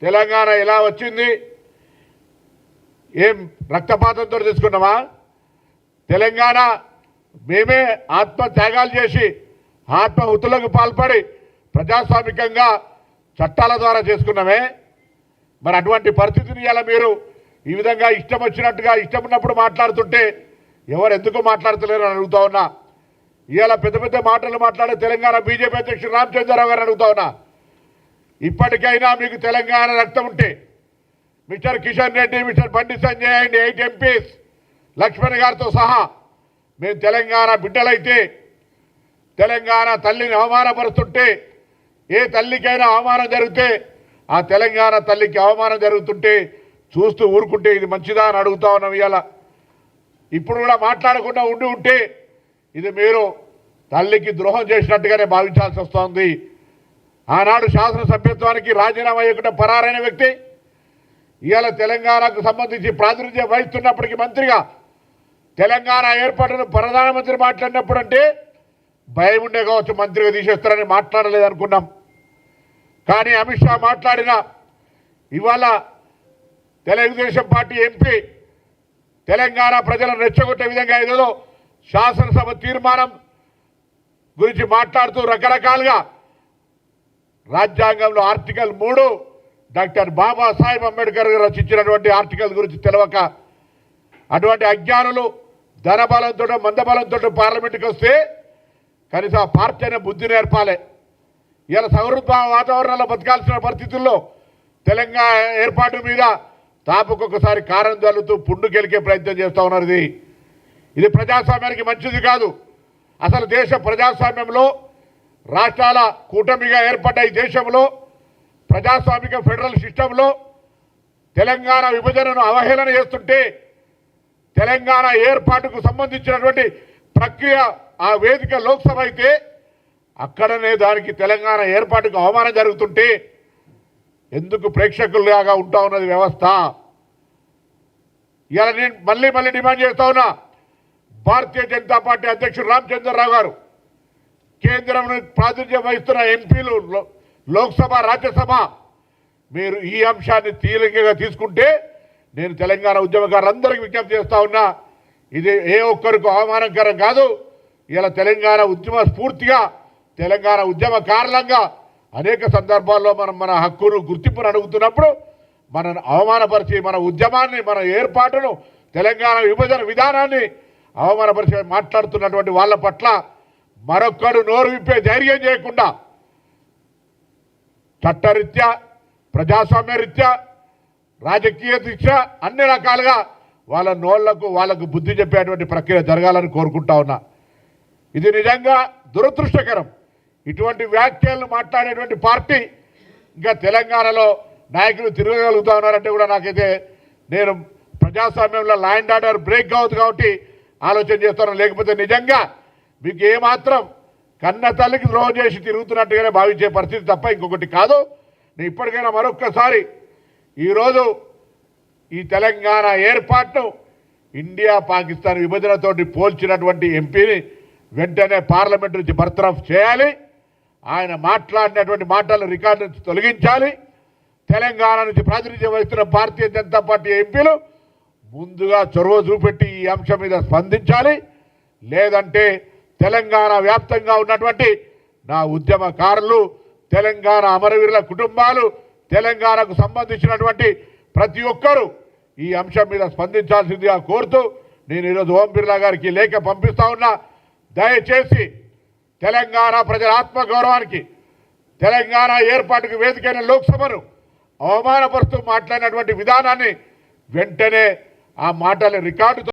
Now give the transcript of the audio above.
తెలంగాణ ఎలా వచ్చింది? ఏం రక్తపాతంతో తీసుకున్నామా? తెలంగాణ మేమే ఆత్మత్యాగాలు చేసి ఆత్మహుతులకు పాల్పడి ప్రజాస్వామికంగా చట్టాల ద్వారా చేసుకున్నామే. మరి అటువంటి పరిస్థితిని ఇలా మీరు ఈ విధంగా ఇష్టం వచ్చినట్టుగా ఇష్టం ఉన్నప్పుడు మాట్లాడుతుంటే ఎవరు ఎందుకు మాట్లాడతలేరు అని అడుగుతా ఉన్నా. ఇవాళ పెద్ద పెద్ద మాటలు మాట్లాడే తెలంగాణ బీజేపీ అధ్యక్షుడు రామచంద్రరావు గారు అడుగుతా ఉన్నా, ఇప్పటికైనా మీకు తెలంగాణ రక్తం ఉంటే mister Kishan Reddy, mister Bandi Sanjay and 8 MPs Laxman గారితో సహా మేము తెలంగాణ బిడ్డలైతే తెలంగాణ తల్లిని అవమానపరుస్తుంటే, ఏ తల్లికైనా అవమానం జరిగితే ఆ తెలంగాణ తల్లికి అవమానం జరుగుతుంటే చూస్తూ ఊరుకుంటే ఇది మంచిదా అని అడుగుతా ఉన్నాం. ఇవాళ ఇప్పుడు కూడా మాట్లాడకుండా ఉంటే ఇది మీరు తల్లికి ద్రోహం చేసినట్టుగానే భావించాల్సి వస్తోంది. ఆనాడు శాసనసభ్యత్వానికి రాజీనామా చేయకుండా పరారైన వ్యక్తి ఇవాళ తెలంగాణకు సంబంధించి ప్రాతినిధ్యం వహిస్తున్నప్పటికీ మంత్రిగా తెలంగాణ ఏర్పాటును ప్రధానమంత్రి మాట్లాడినప్పుడు అంటే భయం ఉండే కావచ్చు, మంత్రిగా తీసేస్తారని మాట్లాడలేదనుకున్నాం. కానీ అమిత్ షా మాట్లాడిన ఇవాళ తెలుగుదేశం పార్టీ ఎంపీ తెలంగాణ ప్రజలను రెచ్చగొట్టే విధంగా ఏదో శాసనసభ తీర్మానం గురించి మాట్లాడుతూ రకరకాలుగా రాజ్యాంగంలో ఆర్టికల్ 3 డాక్టర్ బాబాసాహెబ్ అంబేద్కర్ గారు రచించినటువంటి ఆర్టికల్ గురించి తెలవక అటువంటి అజ్ఞానులు ధనబలంతో మందబలంతో పార్లమెంట్కి వస్తే కనీసం ఆ పార్టీ అనే బుద్ధి నేర్పాలి. ఇలా సౌహృద వాతావరణంలో బతకాల్సిన పరిస్థితుల్లో తెలంగాణ ఏర్పాటు మీద తాపుకొకసారి కారం జల్లుతూ పుండు గెలికే ప్రయత్నం చేస్తూ ఉన్నారు. ఇది ప్రజాస్వామ్యానికి మంచిది కాదు. అసలు దేశ ప్రజాస్వామ్యంలో రాష్ట్రాల కూటమిగా ఏర్పడ్డ ఈ దేశంలో ప్రజాస్వామిక ఫెడరల్ సిస్టంలో తెలంగాణ విభజనను అవహేళన చేస్తుంటే తెలంగాణ ఏర్పాటుకు సంబంధించినటువంటి ప్రక్రియ ఆ వేదిక లోక్సభ అయితే అక్కడనే దానికి తెలంగాణ ఏర్పాటుకు అవమానం జరుగుతుంటే ఎందుకు ప్రేక్షకులుగా ఉంటా ఉన్నది వ్యవస్థ? ఇలా నేను మళ్ళీ డిమాండ్ చేస్తా ఉన్నా, భారతీయ జనతా పార్టీ అధ్యక్షుడు రామచంద్రరావు గారు, కేంద్రం ప్రాతినిధ్యం వహిస్తున్న ఎంపీలు, లోక్సభ రాజ్యసభ, మీరు ఈ అంశాన్ని తీవ్రంగా తీసుకుంటే నేను తెలంగాణ ఉద్యమకారులందరికీ విజ్ఞప్తి చేస్తా ఉన్నా, ఇది ఏ ఒక్కరికి అవమానకరం కాదు. ఇలా తెలంగాణ ఉద్యమ స్ఫూర్తిగా తెలంగాణ ఉద్యమకారులంగా అనేక సందర్భాల్లో మనం మన హక్కును గుర్తింపును అడుగుతున్నప్పుడు మనను అవమానపరిచి మన ఉద్యమాన్ని, మన ఏర్పాటును, తెలంగాణ విభజన విధానాన్ని అవమానపరిచి మాట్లాడుతున్నటువంటి వాళ్ళ పట్ల మరొక్కడు నోరు విప్పే ధైర్యం చేయకుండా చట్టరీత్యా, ప్రజాస్వామ్య రీత్యా, రాజకీయ రీత్యా అన్ని రకాలుగా వాళ్ళ నోళ్లకు వాళ్ళకు బుద్ధి చెప్పేటువంటి ప్రక్రియ జరగాలని కోరుకుంటా ఉన్నా. ఇది నిజంగా దురదృష్టకరం. ఇటువంటి వ్యాఖ్యలను మాట్లాడేటువంటి పార్టీ ఇంకా తెలంగాణలో నాయకులు తిరగగలుగుతా ఉన్నారంటే కూడా నాకైతే నేను ప్రజాస్వామ్యంలో లా అండ్ ఆర్డర్ బ్రేక్ అవుతుంది కాబట్టి ఆలోచన చేస్తాను. లేకపోతే నిజంగా మీకు ఏమాత్రం కన్న తల్లికి ద్రోహం చేసి తిరుగుతున్నట్టుగానే భావించే పరిస్థితి తప్ప ఇంకొకటి కాదు. నేను ఇప్పటికైనా మరొక్కసారి ఈరోజు ఈ తెలంగాణ ఏర్పాటును ఇండియా పాకిస్తాన్ విభజనతోటి పోల్చినటువంటి ఎంపీని వెంటనే పార్లమెంట్ నుంచి బర్తరఫ్ చేయాలి. ఆయన మాట్లాడినటువంటి మాటలు రికార్డు నుంచి తొలగించాలి. తెలంగాణ నుంచి ప్రాతినిధ్యం వహిస్తున్న భారతీయ జనతా పార్టీ ఎంపీలు ముందుగా చొరవ చూపెట్టి ఈ అంశం మీద స్పందించాలి. లేదంటే తెలంగాణ వ్యాప్తంగా ఉన్నటువంటి నా ఉద్యమకారులు, తెలంగాణ అమరవీరుల కుటుంబాలు, తెలంగాణకు సంబంధించినటువంటి ప్రతి ఒక్కరూ ఈ అంశం మీద స్పందించాల్సిందిగా కోరుతూ నేను ఈరోజు ఓం బిర్లా గారికి లేఖ పంపిస్తా ఉన్నా. దయచేసి తెలంగాణ ప్రజల ఆత్మగౌరవానికి, తెలంగాణ ఏర్పాటుకు వేదికైన లోక్సభను అవమానపరుస్తూ మాట్లాడినటువంటి విధానాన్ని వెంటనే ఆ మాటల రికార్డు